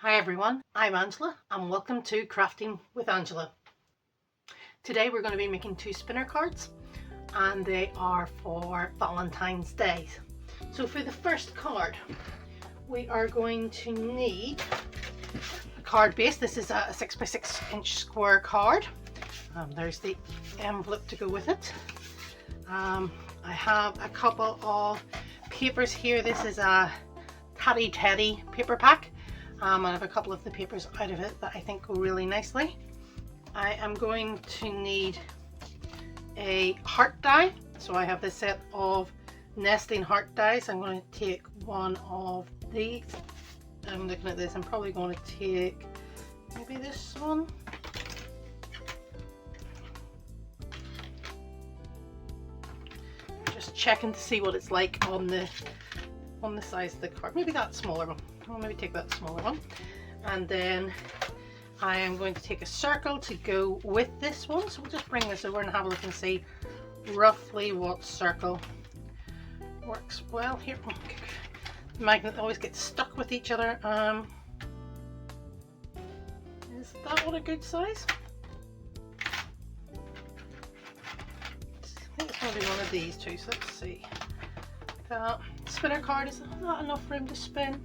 Hi everyone, I'm Angela and welcome to Crafting with Angela. Today we're going to be making two spinner cards and they are for Valentine's Day. So for the first card we are going to need a card base. This is a 6x6 inch square card. There's the envelope to go with it. I have a couple of papers here. This is a Tacky paper pack. I have a couple of the papers out of it that I think go really nicely. I am going to need a heart die. So I have this set of nesting heart dies. I'm going to take one of these. I'm looking at this. I'm probably going to take maybe this one. Just checking to see what it's like on the size of the card. Maybe that smaller one. I'll maybe take that smaller one. And then I am going to take a circle to go with this one. So we'll just bring this over and have a look and see roughly what circle works well here. The magnet always gets stuck with each other. Is that one a good size? I think it's probably one of these two, so let's see. That spinner card is not enough room to spin.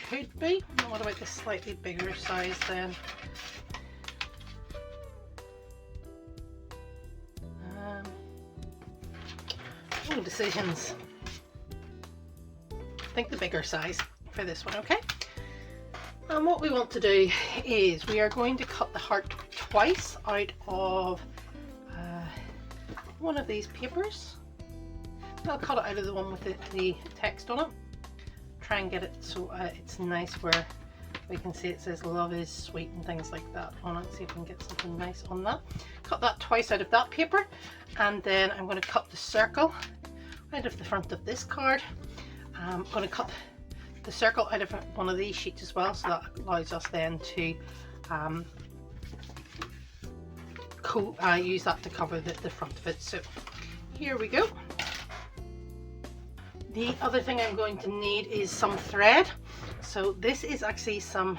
Could be. What about this slightly bigger size then? Decisions. I think the bigger size for this one, okay? And what we want to do is we are going to cut the heart twice out of one of these papers. I'll cut it out of the one with the text on it. Try and get it so it's nice where we can see it says love is sweet and things like that on it. See if we can get something nice on that. Cut that twice out of that paper, and then I'm going to cut the circle out of the front of this card. I'm going to cut the circle out of one of these sheets as well, so that allows us then to use that to cover the front of it. So here we go. The other thing I'm going to need is some thread. So this is actually some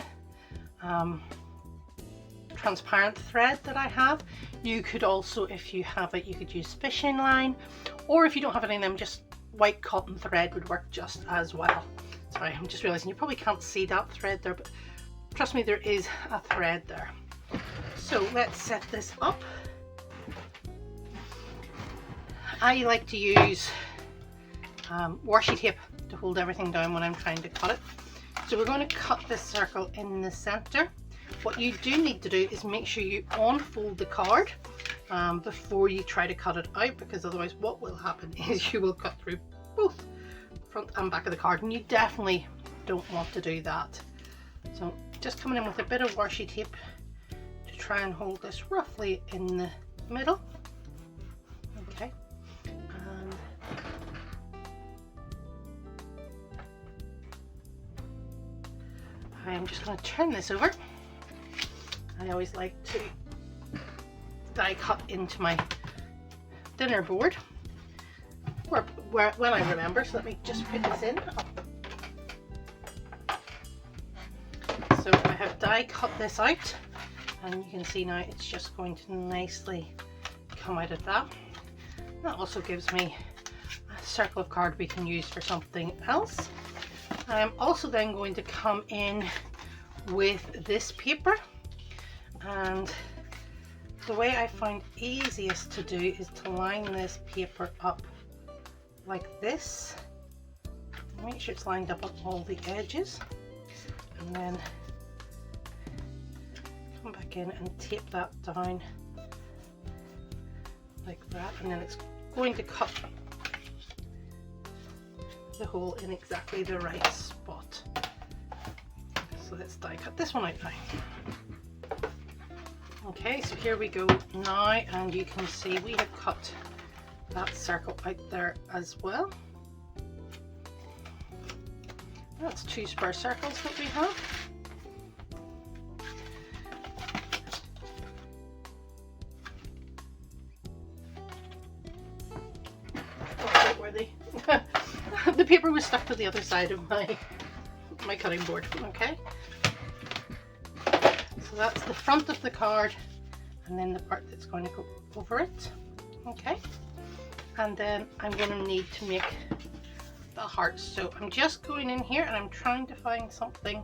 transparent thread that I have. You could also, if you have it, you could use fishing line, or if you don't have any of them, just white cotton thread would work just as well. Sorry, I'm just realizing you probably can't see that thread there, but trust me, there is a thread there. So let's set this up. I like to use washi tape to hold everything down when I'm trying to cut it. So we're going to cut this circle in the center. What you do need to do is make sure you unfold the card before you try to cut it out, because otherwise what will happen is you will cut through both front and back of the card, and you definitely don't want to do that. So just coming in with a bit of washi tape to try and hold this roughly in the middle. Okay. I'm just going to turn this over. I always like to die cut into my dinner board, or when I remember. So let me just put this in. So I have die cut this out, and you can see now it's just going to nicely come out of that. That also gives me a circle of card we can use for something else. I'm also then going to come in with this paper, and the way I find easiest to do is to line this paper up like this. Make sure it's lined up on all the edges, and then come back in and tape that down like that, and then it's going to cut the hole in exactly the right spot. So let's die cut this one out now. Okay, so here we go now, and you can see we have cut that circle out there as well. That's two square circles that we have. The paper was stuck to the other side of my cutting board. Okay, that's the front of the card, and then the part that's going to go over it. Okay, and then I'm going to need to make the hearts. So I'm just going in here and I'm trying to find something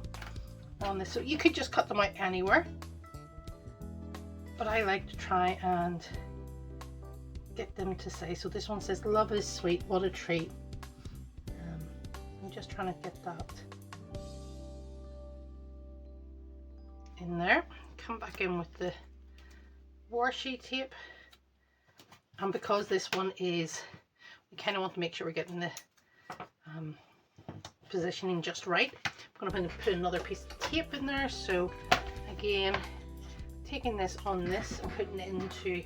on this. So you could just cut them out anywhere, but I like to try and get them to say. So this one says, "Love is sweet, what a treat." I'm just trying to get that in there. Come back in with the washi tape, and because this one is, we kind of want to make sure we're getting the positioning just right. I'm going to put another piece of tape in there. So again, taking this on this and putting it into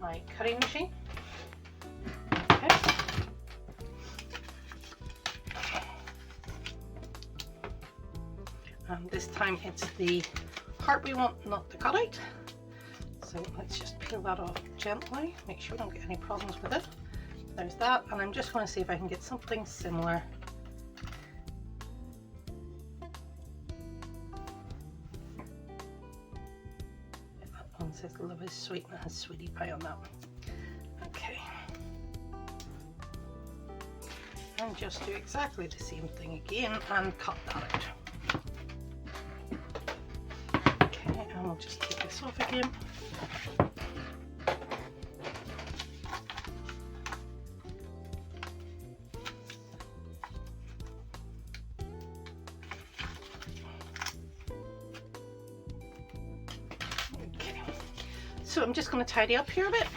my cutting machine. Okay. And this time it's the heart we want, not the cutout. So let's just peel that off gently, make sure we don't get any problems with it. There's that, and I'm just going to see if I can get something similar. That one says "Love is sweet" and it has sweetie pie on that one. Okay. And just do exactly the same thing again and cut that out. Okay, and we'll just take this off again. Okay, so I'm just going to tidy up here a bit.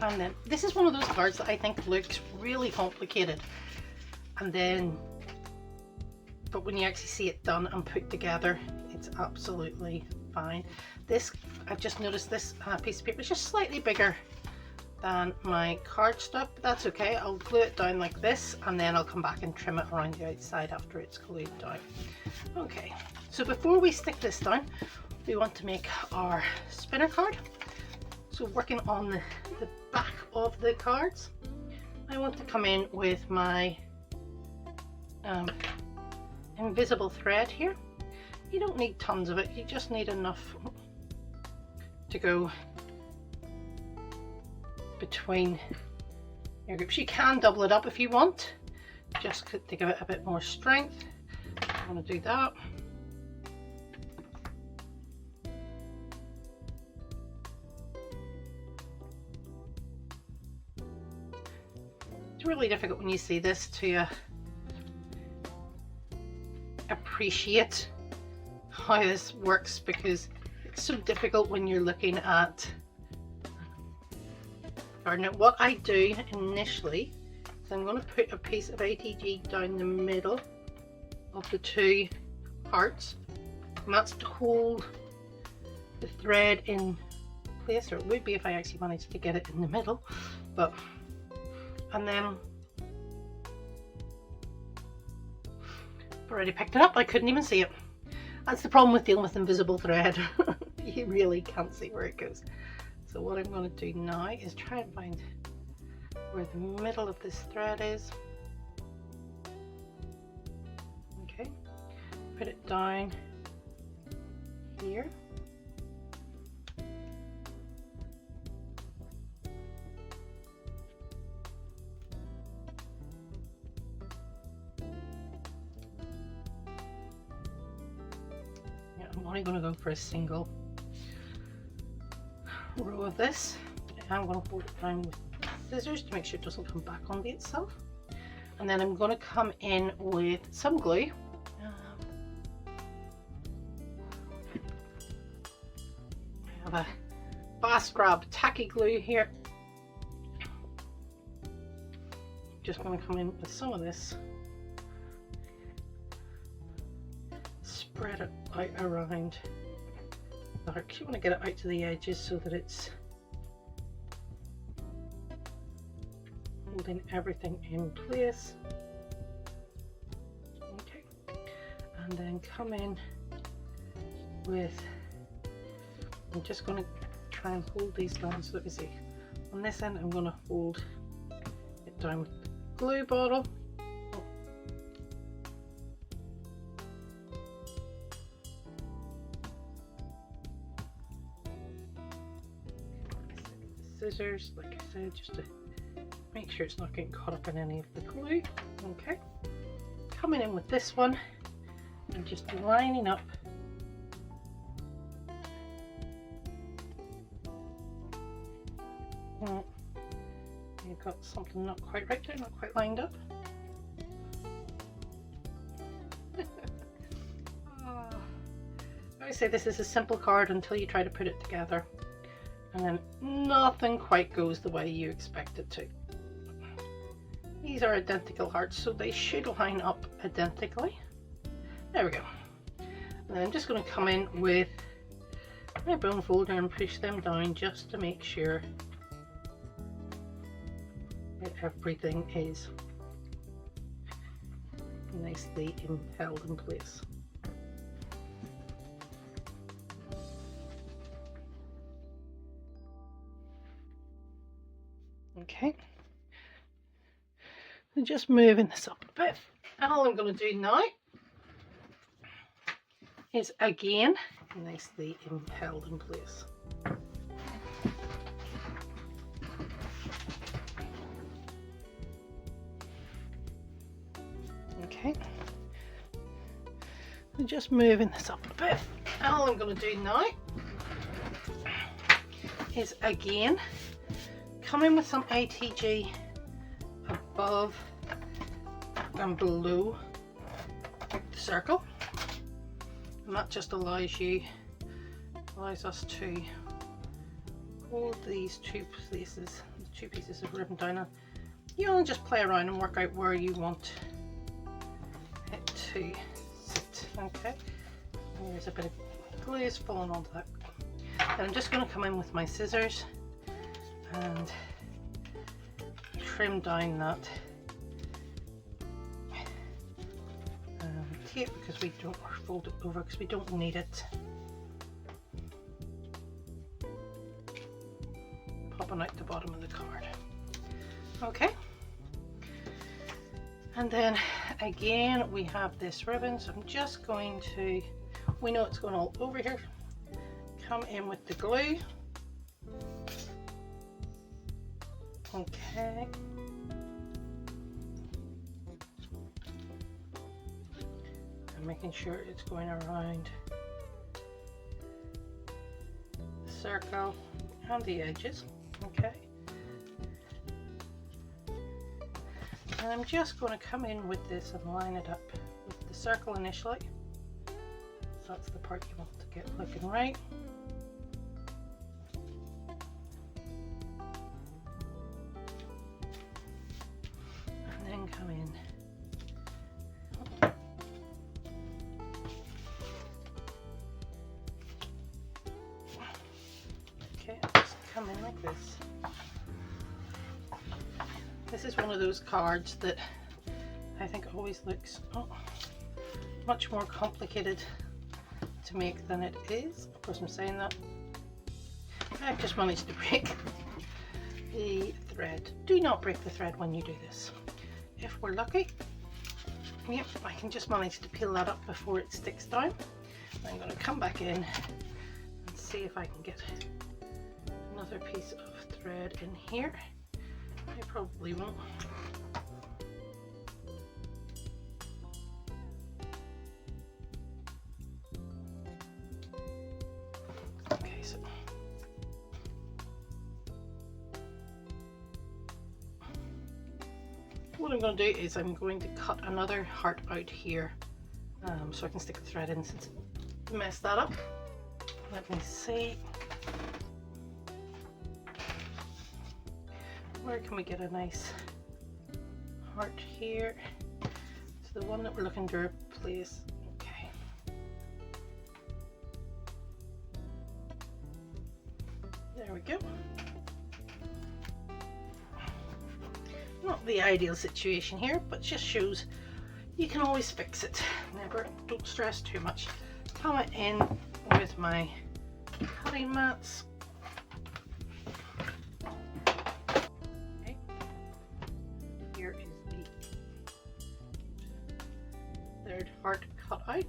And then this is one of those cards that I think looks really complicated, and then but when you actually see it done and put together, it's absolutely fine. This, I've just noticed this piece of paper is just slightly bigger than my cardstock, but that's okay. I'll glue it down like this, and then I'll come back and trim it around the outside after it's glued down. Okay, so before we stick this down, we want to make our spinner card. So working on the back of the cards, I want to come in with my invisible thread here. You don't need tons of it, you just need enough to go between your groups. You can double it up if you want, just to give it a bit more strength. I want to do that. It's really difficult when you see this to appreciate how this works, because it's so difficult when you're looking at gardening. What I do initially is I'm going to put a piece of ATG down the middle of the two hearts, and that's to hold the thread in place, or it would be if I actually managed to get it in the middle, but and then I've already picked it up, I couldn't even see it. That's the problem with dealing with invisible thread. You really can't see where it goes. So what I'm going to do now is try and find where the middle of this thread is. Okay, put it down here. I'm only going to go for a single row of this. I'm going to hold it down with scissors to make sure it doesn't come back onto itself. And then I'm going to come in with some glue. I have a fast grab tacky glue here. Just going to come in with some of this. Spread it out around the heart. You want to get it out to the edges so that it's holding everything in place. Okay, and then come in with, I'm just going to try and hold these down. So let me see, on this end I'm going to hold it down with the glue bottle. scissors, like I said, just to make sure it's not getting caught up in any of the glue. Okay, coming in with this one and just lining up you've got something not quite right there, not quite lined up. I say this is a simple card until you try to put it together, and then nothing quite goes the way you expect it to. These are identical hearts, so they should line up identically. There we go. And then I'm just going to come in with my bone folder and push them down just to make sure that everything is nicely held in place. Okay, and just moving this up a bit. And all I'm going to do now is again nicely held in place. Okay, and just moving this up a bit. And all I'm going to do now is again come in with some ATG above and below the circle, and that just allows us to hold these two pieces of ribbon down, and you only just play around and work out where you want it to sit. Okay, and there's a bit of glue falling onto that, and I'm just going to come in with my scissors and trim down that tape because we don't, or fold it over because we don't need it popping out the bottom of the card. Okay, and then again we have this ribbon, so I'm just going to, we know it's going all over here, come in with the glue. Okay, and making sure it's going around the circle and the edges. Okay, and I'm just going to come in with this and line it up with the circle initially, so that's the part you want to get looking right. Come in. Okay, just come in like this. This is one of those cards that I think always looks much more complicated to make than it is. Of course I'm saying that. I've just managed to break the thread. Do not break the thread when you do this. If we're lucky, yep, I can just manage to peel that up before it sticks down. I'm going to come back in and see if I can get another piece of thread in here. I probably won't. Okay, so what I'm going to do is I'm going to cut another heart out here so I can stick the thread in since I messed that up. Let me see. Where can we get a nice heart here? It's the one that we're looking to replace. Okay. There we go. Not the ideal situation here, but just shows you can always fix it. Never, don't stress too much. Come in with my cutting mats. Okay. Here is the third heart cut out.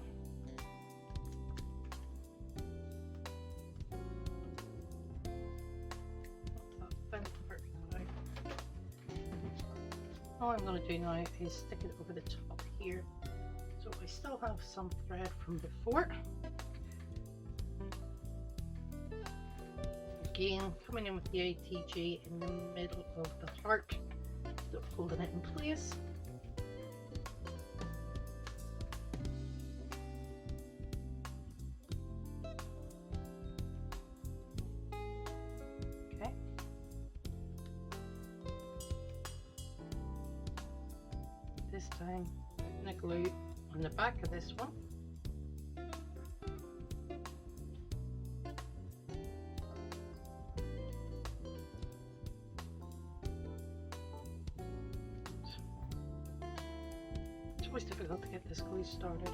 do now is stick it over the top here. So I still have some thread from before. Again, coming in with the ATG in the middle of the heart, so holding it in place. Okay. This time I'm going to glue on the back of this one. It's always difficult to get this glue started.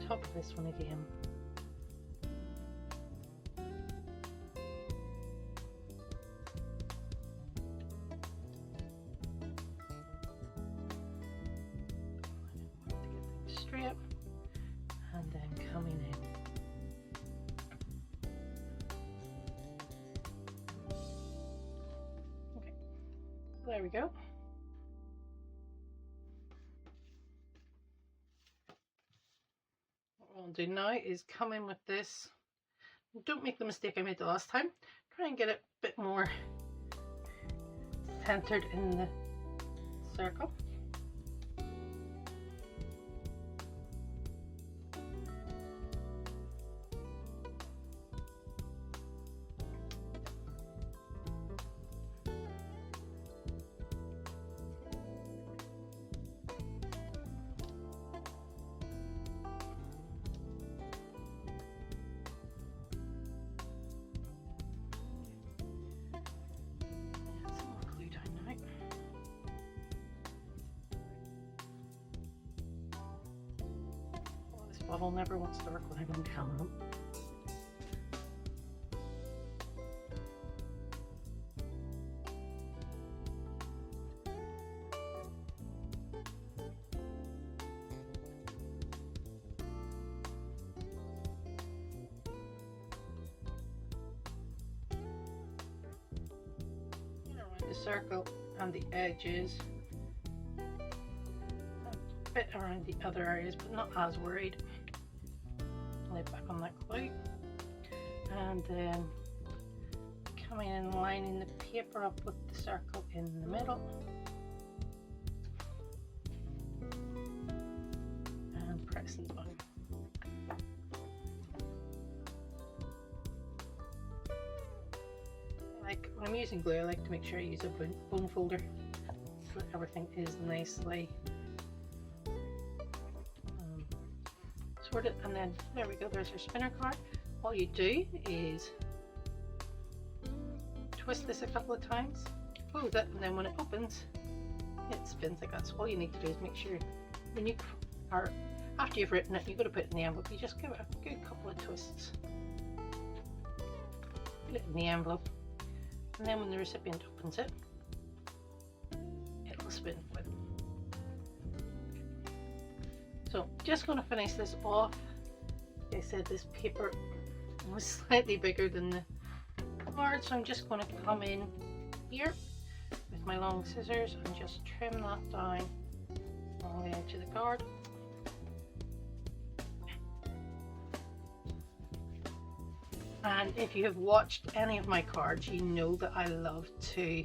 Top of this one again. To get things straight and then coming in. Okay, there we go. What I'll do now is come in with this. Don't make the mistake I made the last time. Try and get it a bit more centered in the circle. Bottle never wants to work when I'm on camera. Around the circle and the edges. A bit around the other areas, but not as worried. Lay back on that glue, and then coming in, lining the paper up with the circle in the middle, and pressing down. Like when I'm using glue, I like to make sure I use a bone folder so that everything is nicely sorted. And then there we go, there's your spinner card. All you do is twist this a couple of times, close it, and then when it opens it spins like that. So all you need to do is make sure when you are, after you've written it, you've got to put it in the envelope, you just give it a good couple of twists, put it in the envelope, and then when the recipient opens it, it'll spin with it. So just going to finish this off. Like I said, this paper was slightly bigger than the card, so I'm just going to come in here with my long scissors and just trim that down along the edge of the card. And if you have watched any of my cards, you know that I love to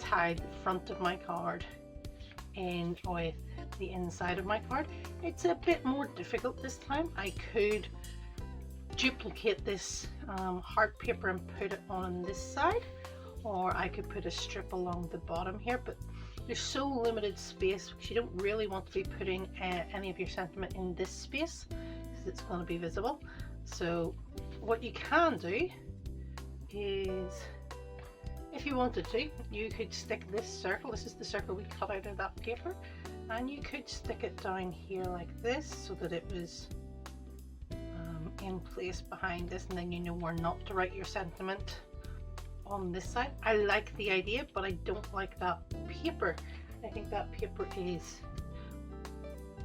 tie the front of my card in with the inside of my card. It's a bit more difficult this time. I could duplicate this hard paper and put it on this side, or I could put a strip along the bottom here, but there's so limited space because you don't really want to be putting any of your sentiment in this space because it's going to be visible. So what you can do is, if you wanted to, you could stick this circle, this is the circle we cut out of that paper, and you could stick it down here like this so that it was in place behind this, and then you know where not to write your sentiment on this side. I like the idea, but I don't like that paper. I think that paper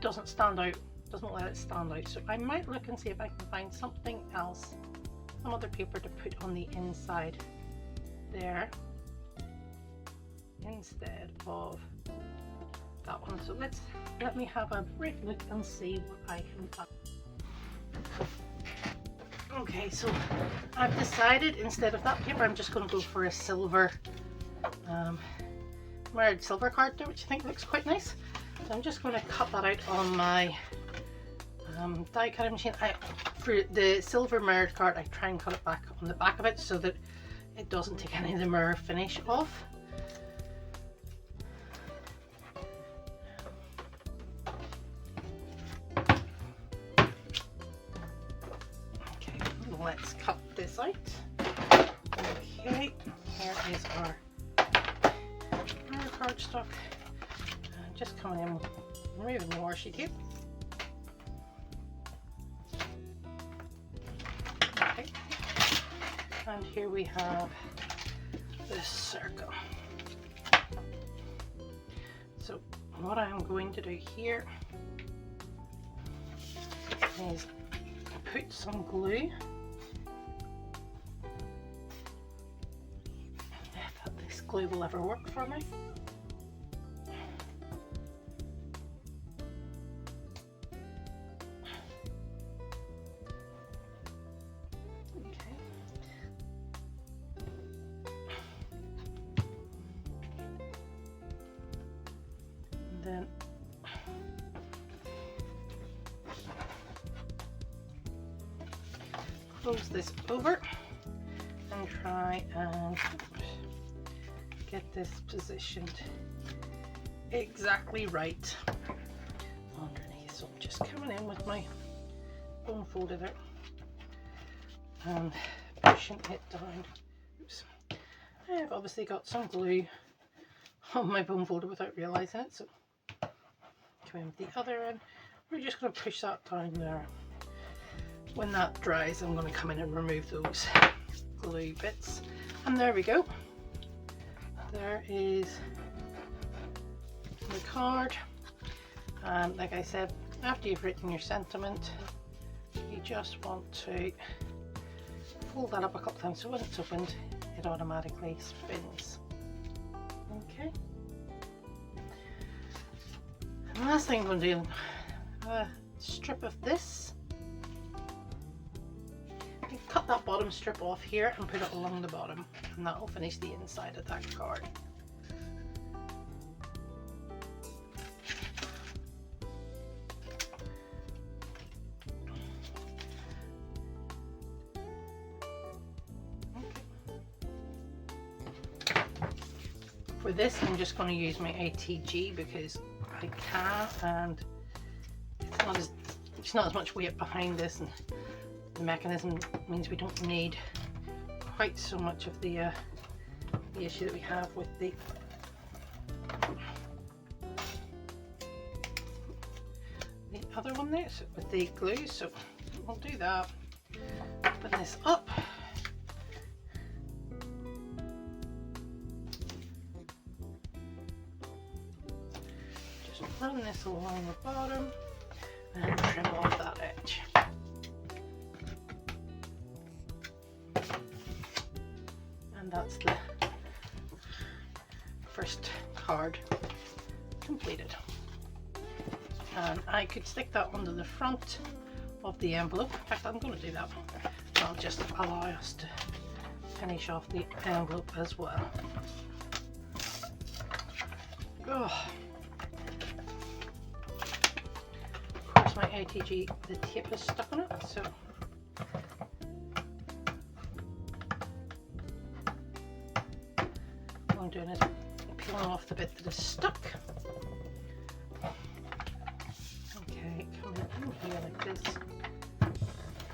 doesn't stand out, doesn't let it stand out. So I might look and see if I can find something else, some other paper to put on the inside there instead of that one. So let me have a brief look and see what I can find. Okay, so I've decided instead of that paper, I'm just going to go for a silver, mirrored silver card there, which I think looks quite nice. So I'm just going to cut that out on my die cutting machine. For the silver mirrored card, I try and cut it back on the back of it so that it doesn't take any of the mirror finish off. Let's cut this out. Okay, here is our cardstock. Just coming in, removing the washi tape. Okay, and here we have this circle. So what I'm going to do here is put some glue. Glue will ever work for me. Okay. And then close this over and try and get this positioned exactly right underneath. So I'm just coming in with my bone folder there and pushing it down. Oops. I've obviously got some glue on my bone folder without realizing it, so come in with the other end. We're just going to push that down there. When that dries, I'm going to come in and remove those glue bits, and there we go. There is the card, and like I said, after you've written your sentiment, you just want to fold that up a couple times so when it's opened it automatically spins. Okay, and last thing I'm going to do, a strip of this. Cut that bottom strip off here and put it along the bottom, and that will finish the inside of that card. For this, I'm just going to use my ATG because I can, and it's not as much weight behind this, and the mechanism means we don't need quite so much of the issue that we have with the other one there, so with the glue. So we'll do that. Open this up. Just run this along the bottom and trim off that edge. And that's the first card completed. And I could stick that under the front of the envelope. In fact, I'm going to do that. I'll just allow us to finish off the envelope as well. Oh. Of course, my ATG, the tape is stuck on it, so what I'm doing is peeling off the bit that is stuck. Okay, coming in here like this.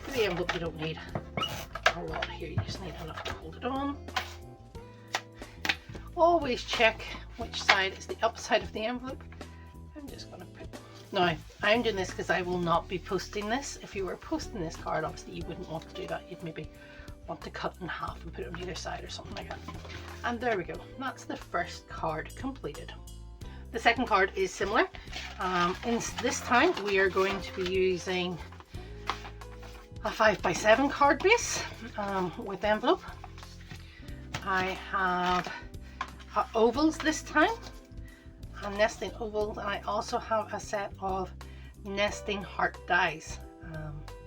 For the envelope, you don't need a lot here, you just need enough to hold it on. Always check which side is the upside of the envelope. I'm just going to put... Now, I'm doing this because I will not be posting this. If you were posting this card, obviously you wouldn't want to do that. You'd maybe want to cut it in half and put it on either side or something like that. And there we go, that's the first card completed. The second card is similar. This time we are going to be using a 5x7 card base with envelope. I have ovals this time, nesting ovals, and I also have a set of nesting heart dies,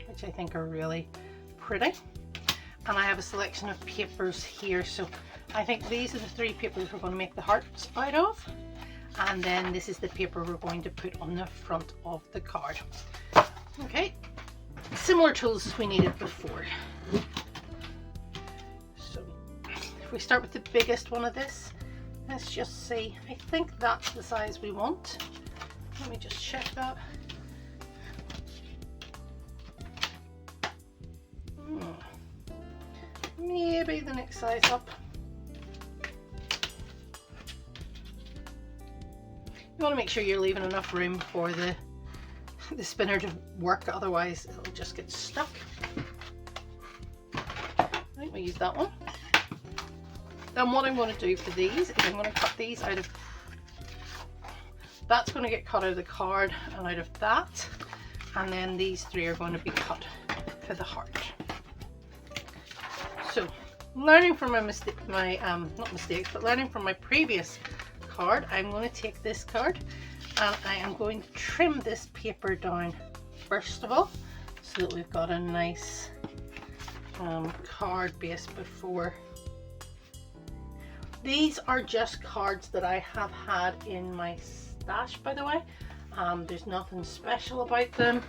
which I think are really pretty. And I have a selection of papers here, so I think these are the 3 papers we're going to make the hearts out of, and then this is the paper we're going to put on the front of the card. Okay, similar tools as we needed before. So if we start with the biggest one of this, let's just see, I think that's the size we want. Let me just check that. Maybe the next size up. You want to make sure you're leaving enough room for the spinner to work, otherwise it'll just get stuck. I think we'll use that one. Then what I'm going to do for these is I'm going to cut these out of, that's going to get cut out of the card and out of that, and then these 3 are going to be cut for the heart. So, learning from not mistakes, but learning from my previous card, I'm going to take this card and I am going to trim this paper down first of all, so that we've got a nice card base before. These are just cards that I have had in my stash, by the way. There's nothing special about them.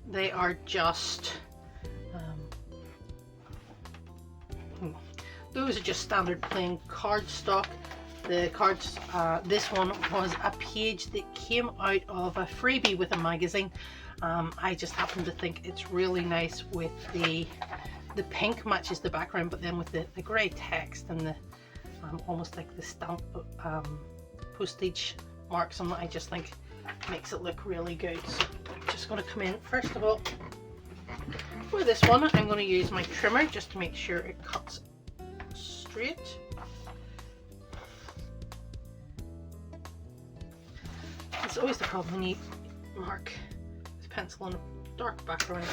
They are just those are just standard plain cardstock. The cards, this one was a page that came out of a freebie with a magazine. I just happen to think it's really nice with the pink matches the background, but then with the grey text and the almost like the stamp postage marks on it, I just think makes it look really good. So I'm just going to come in first of all. For this one, I'm going to use my trimmer just to make sure it cuts straight. It's always the problem when you mark with pencil on a dark background.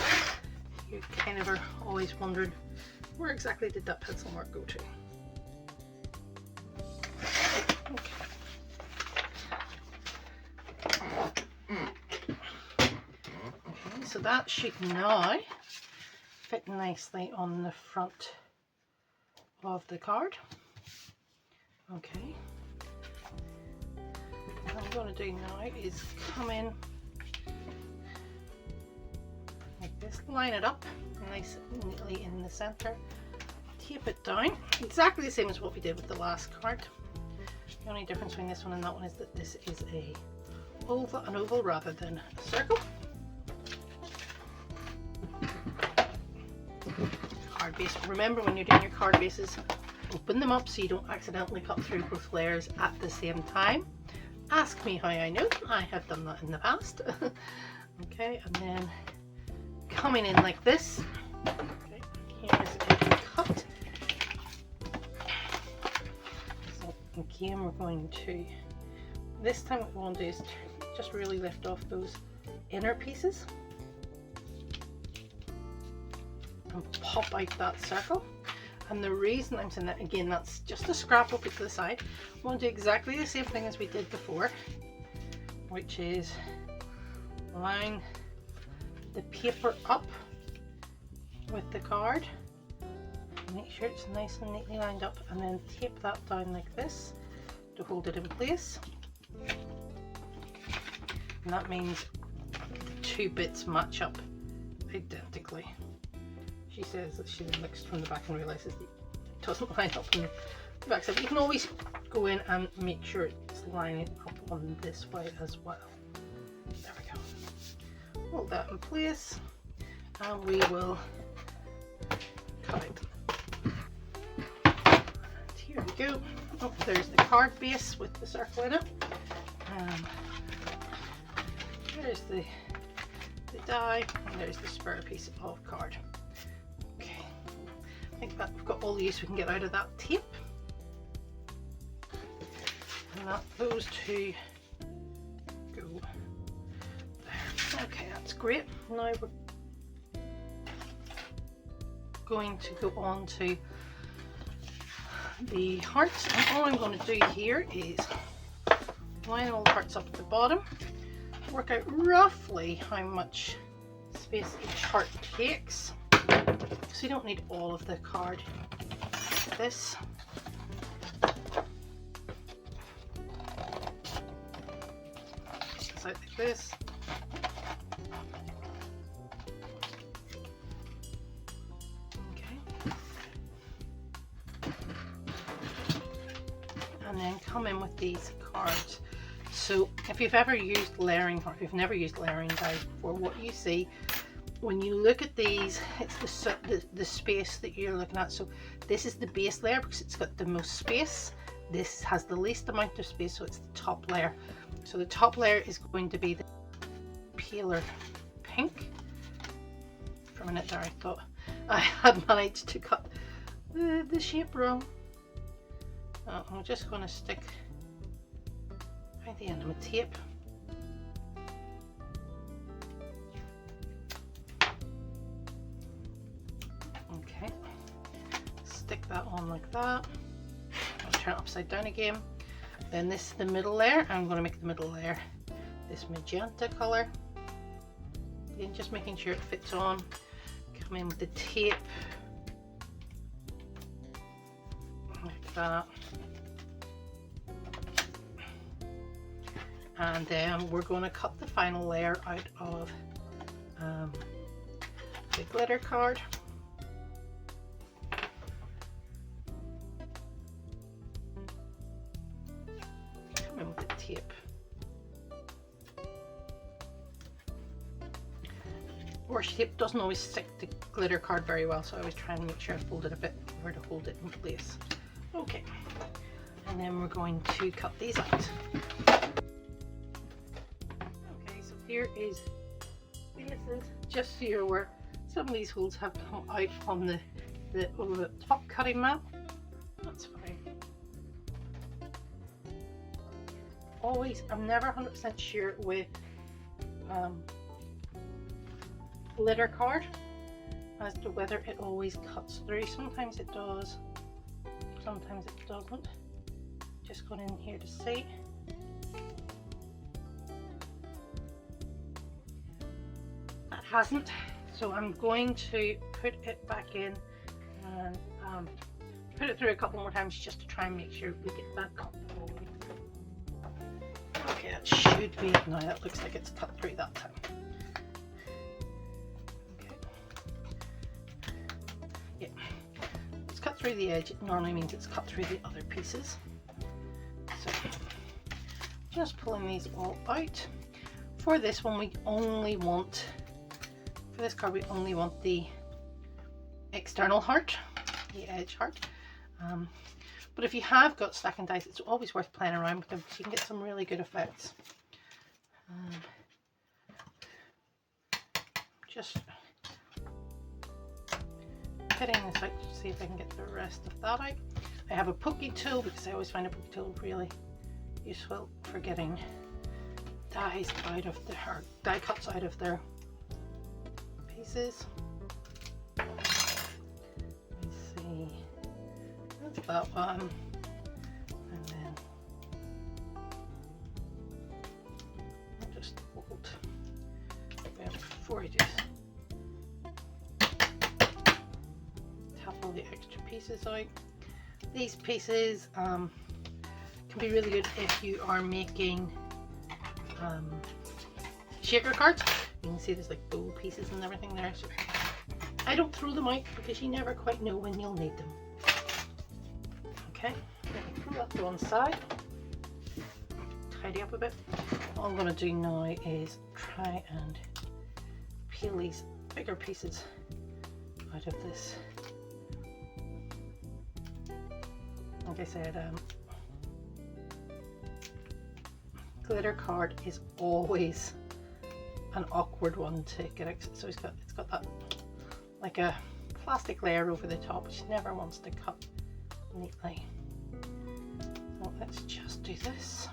You kind of are always wondering, where exactly did that pencil mark go to? Okay, so that should now fit nicely on the front of the card. Okay. What I'm going to do now is come in like this, line it up nice and neatly in the center, tape it down, exactly the same as what we did with the last card. The only difference between this one and that one is that this is an oval rather than a circle. Card base. Remember, when you're doing your card bases, open them up so you don't accidentally cut through both layers at the same time. Ask me how I know. I have done that in the past. Okay, and then coming in like this. Okay, here's a cut. So again, we're going to, this time what we want to do is just really lift off those inner pieces and pop out that circle. And the reason I'm saying that, again, that's just a scrap over to the side. I want to do exactly the same thing as we did before, which is line the paper up with the card, make sure it's nice and neatly lined up, and then tape that down like this to hold it in place. And that means the 2 bits match up identically. She says that she looks from the back and realizes that it doesn't line up on the back side. You can always go in and make sure it's lining up on this way as well. There we go. Hold that in place and we will cut it. And here we go. Oh, there's the card base with the circle in it. There's the die, and there's the spare piece of card. think that we've got all the use we can get out of that tape. And that those two go there. Okay, that's great. Now we're going to go on to the hearts, and all I'm going to do here is line all the hearts up at the bottom, work out roughly how much space each heart takes, so you don't need all of the card. This out like this. Okay. And then come in with these cards. So if you've ever used layering, or if you've never used layering guys before, what you see when you look at these, it's the space that you're looking at. So this is the base layer because it's got the most space. This has the least amount of space, so it's the top layer. So the top layer is going to be the paler pink. For a minute there I thought I had managed to cut the shape wrong. I'm just going to stick by the end of my tape. Okay, stick that on like that. I'll turn it upside down again. Then this is the middle layer. I'm going to make the middle layer this magenta colour. Again, just making sure it fits on. Come in with the tape like that. And then we're going to cut the final layer out of the glitter card. Come in with the tape. Washi tape doesn't always stick the glitter card very well, so I always try and make sure I fold it a bit over to hold it in place. Okay, and then we're going to cut these out. Here is spaces, just so you're aware, some of these holes have come out on the top cutting mat. That's fine. Always, I'm never 100% sure with glitter card as to whether it always cuts through. Sometimes it does, sometimes it doesn't. Just going in here to see. Hasn't, so I'm going to put it back in and put it through a couple more times just to try and make sure we get that cut through. Okay, that should be, now that looks like it's cut through that time. Okay. Yeah, it's cut through the edge. It normally means it's cut through the other pieces. So just pulling these all out. For this one we only want, for this card we only want the external heart, the edge heart. But if you have got stacking dies, it's always worth playing around with them because you can get some really good effects. Just cutting this out to see if I can get the rest of that out. I have a pokey tool because I always find a pokey tool really useful for getting dies out of the, or die cuts out of their pieces. Let me see, that's that one, and then I'll just hold before I just tap all the extra pieces out. These pieces can be really good if you are making shaker cards. You can see there's like bowl pieces and everything there. So I don't throw them out because you never quite know when you'll need them. Okay, put that to one side, tidy up a bit. All I'm going to do now is try and peel these bigger pieces out of this. Like I said, glitter card is always an awkward one to get out. So it's got that like a plastic layer over the top, which never wants to cut neatly. So let's just do this.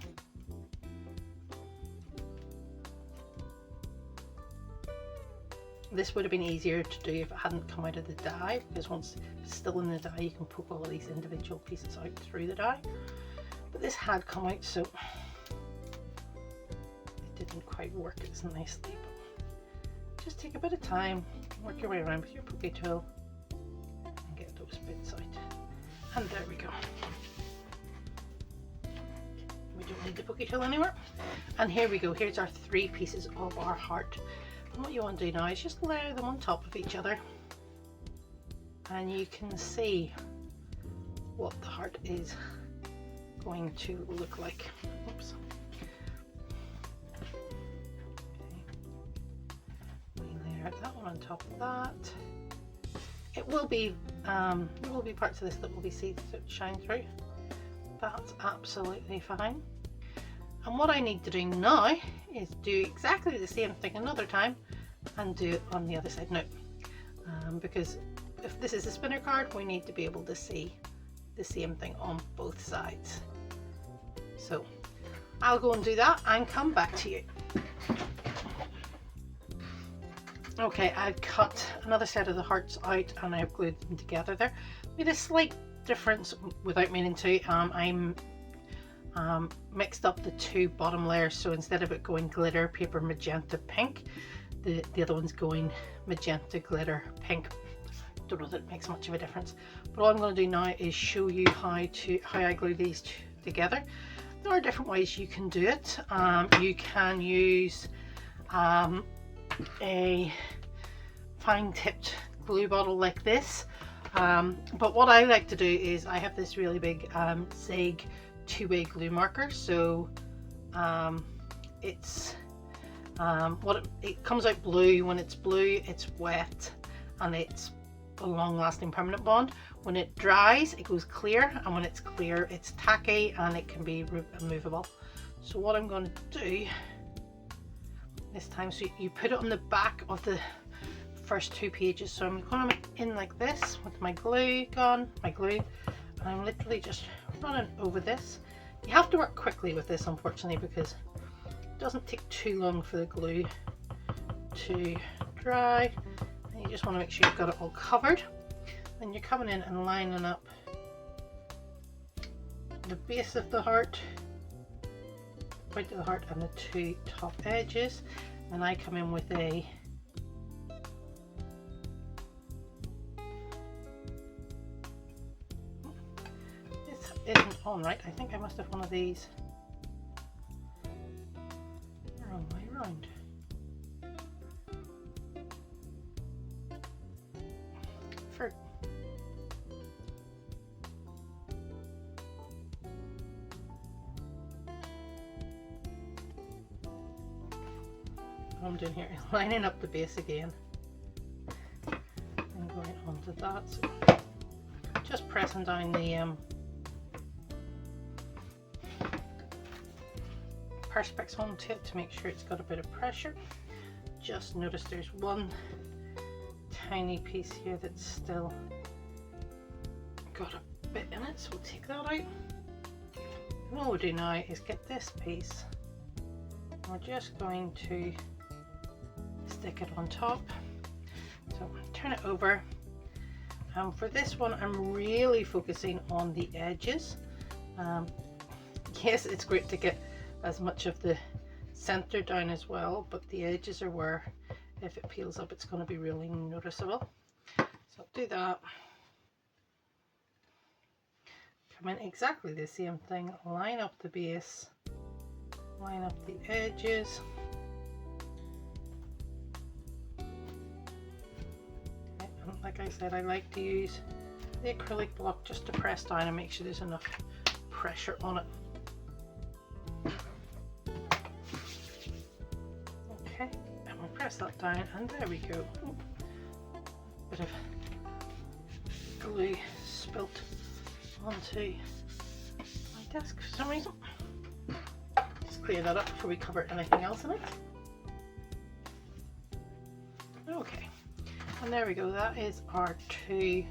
This would have been easier to do if it hadn't come out of the die, because once it's still in the die you can poke all of these individual pieces out through the die. But this had come out, so it didn't quite work as nicely. But just take a bit of time, work your way around with your pokey tool and get those bits out. And there we go. We don't need the pokey tool anymore. And here we go, here's our 3 pieces of our heart. And what you want to do now is just layer them on top of each other, and you can see what the heart is going to look like. Oops. Okay. We layer that one on top of that. It will be there will be parts of this that will be shine through. That's absolutely fine. And what I need to do now is do exactly the same thing another time and do it on the other side now. Because if this is a spinner card, we need to be able to see the same thing on both sides. So I'll go and do that and come back to you. Okay, I've cut another set of the hearts out and I've glued them together there. With a slight difference without meaning to, I'm mixed up the 2 bottom layers, so instead of it going glitter paper magenta pink, the other one's going magenta glitter pink. Don't know that it makes much of a difference, but all I'm going to do now is show you how I glue these together. There are different ways you can do it. You can use a fine tipped glue bottle like this, but what I like to do is I have this really big Zig 2-way glue marker, so it comes out blue. When it's blue, it's wet and it's a long-lasting permanent bond. When it dries, it goes clear, and when it's clear, it's tacky and it can be removable. So what I'm going to do this time, so you put it on the back of the first 2 pages. So I'm going in like this with my glue gun, and I'm literally just running over this. You have to work quickly with this, unfortunately, because it doesn't take too long for the glue to dry, and you just want to make sure you've got it all covered. Then you're coming in and lining up the base of the heart, point of the heart, and the 2 top edges. And I come in with a this isn't on right. I think I must have one of these wrong way round. What I'm doing here is lining up the base again and going onto that. So just pressing down the Perspex onto it to make sure it's got a bit of pressure. Just notice there's one tiny piece here that's still got a bit in it, so we'll take that out. And what we'll do now is get this piece. We're just going to stick it on top. So turn it over. For this one, I'm really focusing on the edges. Yes, it's great to get as much of the center down as well, but the edges are where, if it peels up, it's going to be really noticeable. So I'll do that. Come in exactly the same thing, line up the base, line up the edges. Okay, and like I said, I like to use the acrylic block just to press down and make sure there's enough pressure on it. Okay, and we'll press that down, and there we go. Ooh, bit of glue spilt onto my desk for some reason. Just clear that up before we cover anything else in it. Okay, And there we go, that is our 2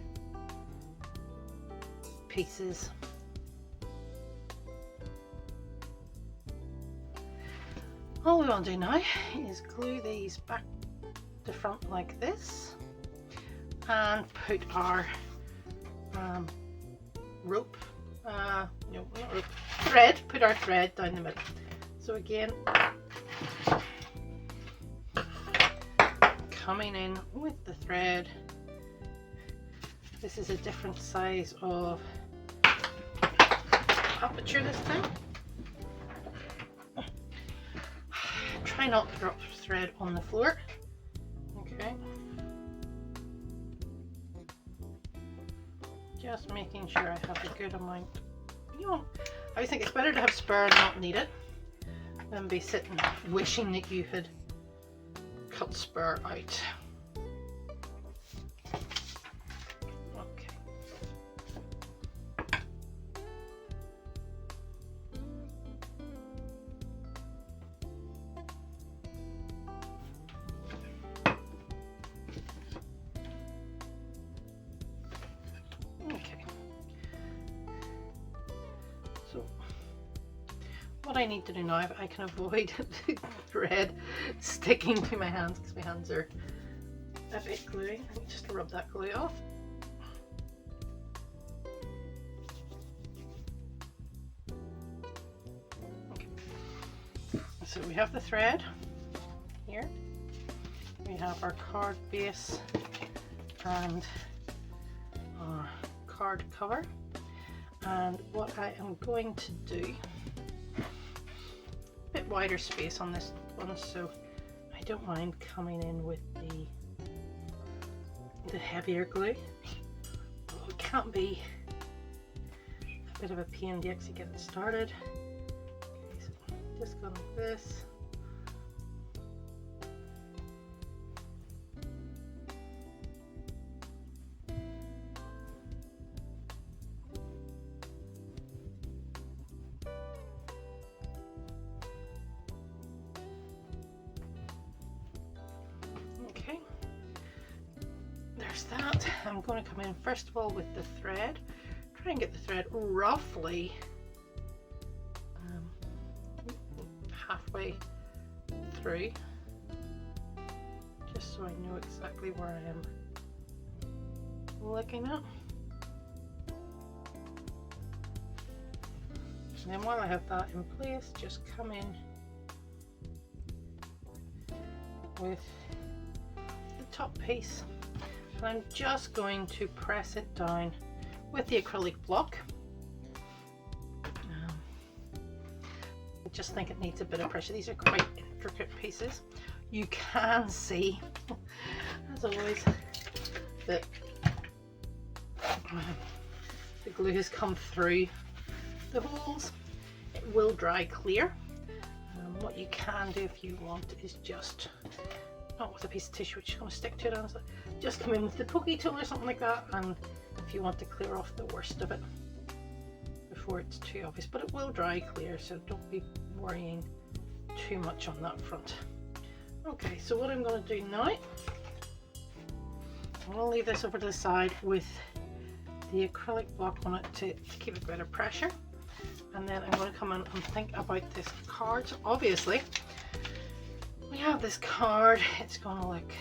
pieces. All we want to do now is glue these back to front like this and put our rope, no, not rope, thread, put our thread down the middle. So again, coming in with the thread. This is a different size of aperture this time. Try not to drop thread on the floor. Okay. Just making sure I have a good amount. You know, I think it's better to have spare and not need it than be sitting wishing that you had cut spare out. Okay. Okay. So what I need to do now, if I can avoid the thread sticking to my hands because my hands are a bit gluey, I need just to rub that glue off. Okay. So we have the thread here, we have our card base and our card cover, and what I am going to do, a bit wider space on this one, so I don't mind coming in with the heavier glue. Oh, it can't be a bit of a pain to actually get it started. Okay, so just go like this. Okay, there's that. I'm going to come in first of all with the thread, try and get the thread roughly halfway through, just so I know exactly where I am looking at. And then while I have that in place, just come in with the top piece, and I'm just going to press it down with the acrylic block. I just think it needs a bit of pressure. These are quite intricate pieces. You can see, as always, that the glue has come through the holes. It will dry clear. What you can do if you want is just, not with a piece of tissue which is going to stick to it, honestly, just come in with the pokey tool or something like that, and if you want to clear off the worst of it before it's too obvious, but it will dry clear, so don't be worrying too much on that front. Okay, so what I'm going to do now, I'm going to leave this over to the side with the acrylic block on it to keep a bit of pressure, and then I'm going to come in and think about this card. So obviously we have this card, it's going to look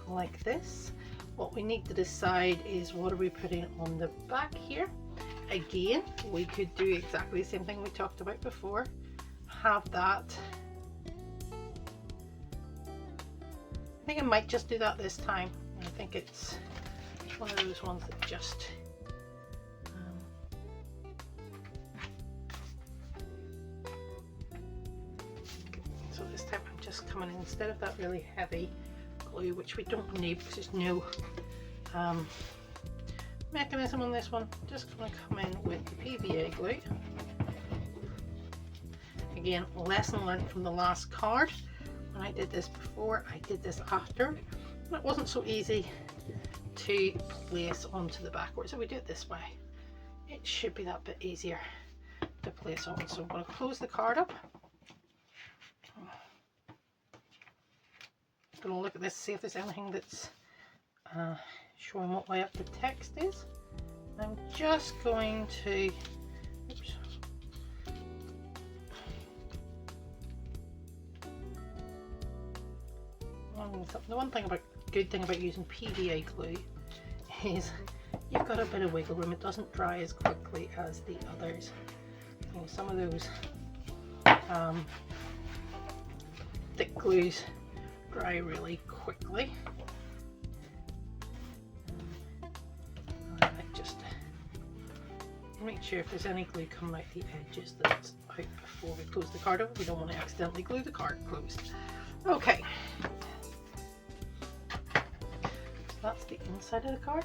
like this. What we need to decide is what are we putting on the back here. Again, we could do exactly the same thing we talked about before, have that. I think I might just do that this time. I think it's one of those ones that just so this time I'm just coming in, instead of that really heavy glue, which we don't need because there's no mechanism on this one, just going to come in with the PVA glue. Again, lesson learned from the last card. When I did this before, I did this after, and it wasn't so easy to place onto the backwards. So we do it this way, it should be that bit easier to place on. So I'm going to close the card up. I'm going to look at this, see if there's anything that's showing what way up the text is. I'm just going to, oops. The good thing about using PVA glue is you've got a bit of wiggle room. It doesn't dry as quickly as the others. You know, some of those thick glues dry really quickly. And I just make sure if there's any glue coming out the edges that it's out before we close the card over. We don't want to accidentally glue the card closed. Okay. That's the inside of the card.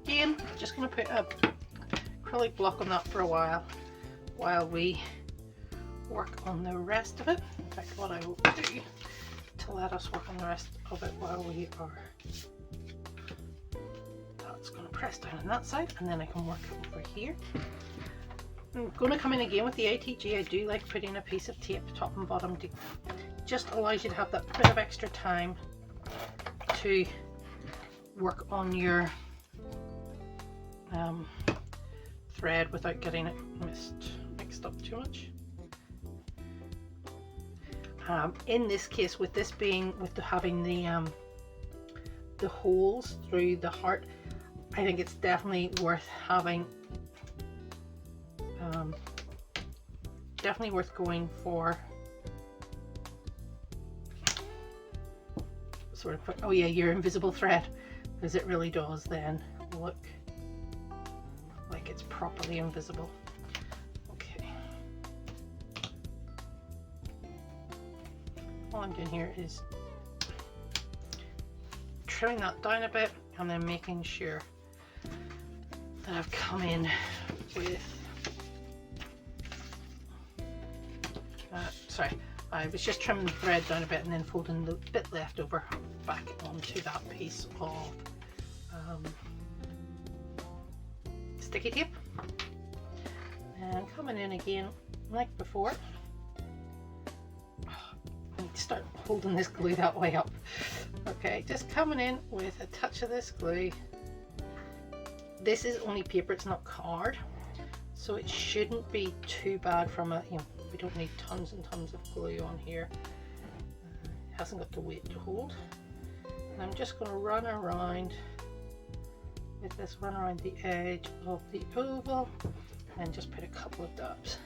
Again, just going to put a acrylic block on that for a while we work on the rest of it. In fact, what I will do to let us work on the rest of it while we are, that's going to press down on that side, and then I can work over here. I'm going to come in again with the ATG. I do like putting a piece of tape top and bottom. Just allows you to have that bit of extra time to work on your thread without getting it mixed up too much. In this case, with this being having the holes through the heart, I think it's definitely worth having. Definitely worth going for sort of, oh yeah, your invisible thread, because it really does then look like it's properly invisible. Okay. All I'm doing here is trimming that down a bit and then making sure that I've come in with sorry, I was just trimming the thread down a bit and then folding the bit left over back onto that piece of sticky tape, and coming in again like before. I need to start holding this glue that way up. Okay, just coming in with a touch of this glue. This is only paper, it's not card, so it shouldn't be too bad from a, you know, we don't need tons and tons of glue on here. It hasn't got the weight to hold. And I'm just going to run around with this, run around the edge of the oval, and just put a couple of dabs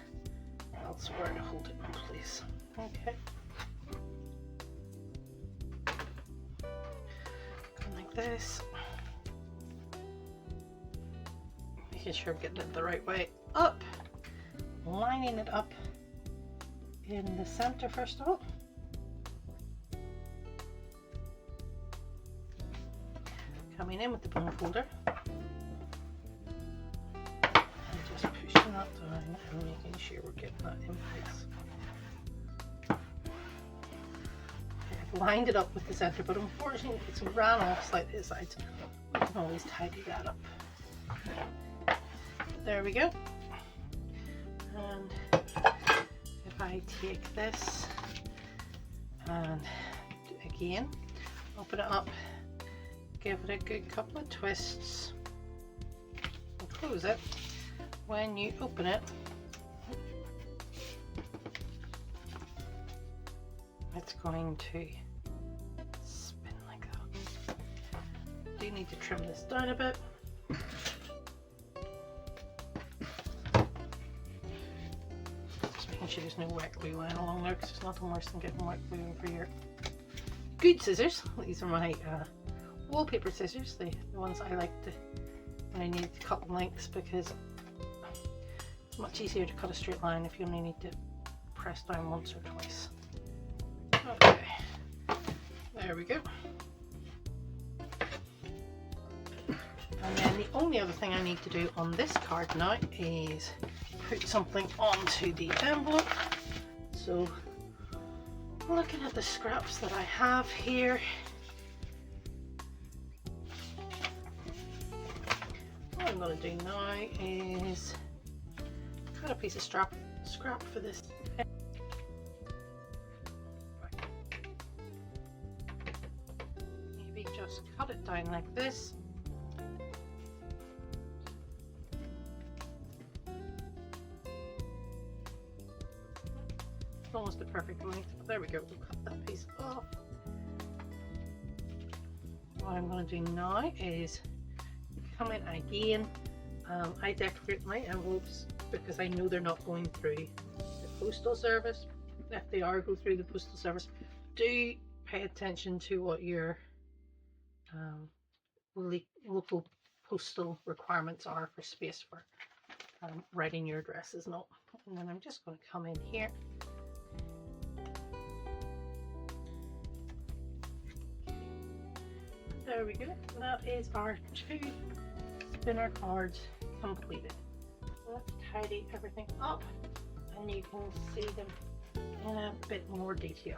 elsewhere to hold it in place. Okay. Going like this. Making sure I'm getting it the right way up. Lining it up in the center first of all. Coming in with the bone folder and just pushing that down and making sure we're getting that in place. I've lined it up with the center, but unfortunately it's ran off slightly to the sides. We can always tidy that up. There we go. And if I take this and again open it up, give it a good couple of twists and close it. When you open it, it's going to spin like that. Do need to trim this down a bit. Sure there's no wet glue line along there, because there's nothing worse than getting wet glue over your good scissors. These are my wallpaper scissors, the ones I like to when I need to cut lengths, because it's much easier to cut a straight line if you only need to press down once or twice. Okay, there we go. And then the only other thing I need to do on this card now is put something onto the envelope. So looking at the scraps that I have here, what I'm going to do now is cut a piece of scrap for this. down like this. Almost the perfect length. There we go. We'll cut that piece off. What I'm going to do now is come in again. I decorate my envelopes because I know they're not going through the postal service. If they are go through the postal service, do pay attention to what your local postal requirements are for space for writing your addresses and all. And then I'm just going to come in here. There we go. That is our 2 spinner cards completed. Let's tidy everything up and you can see them in a bit more detail.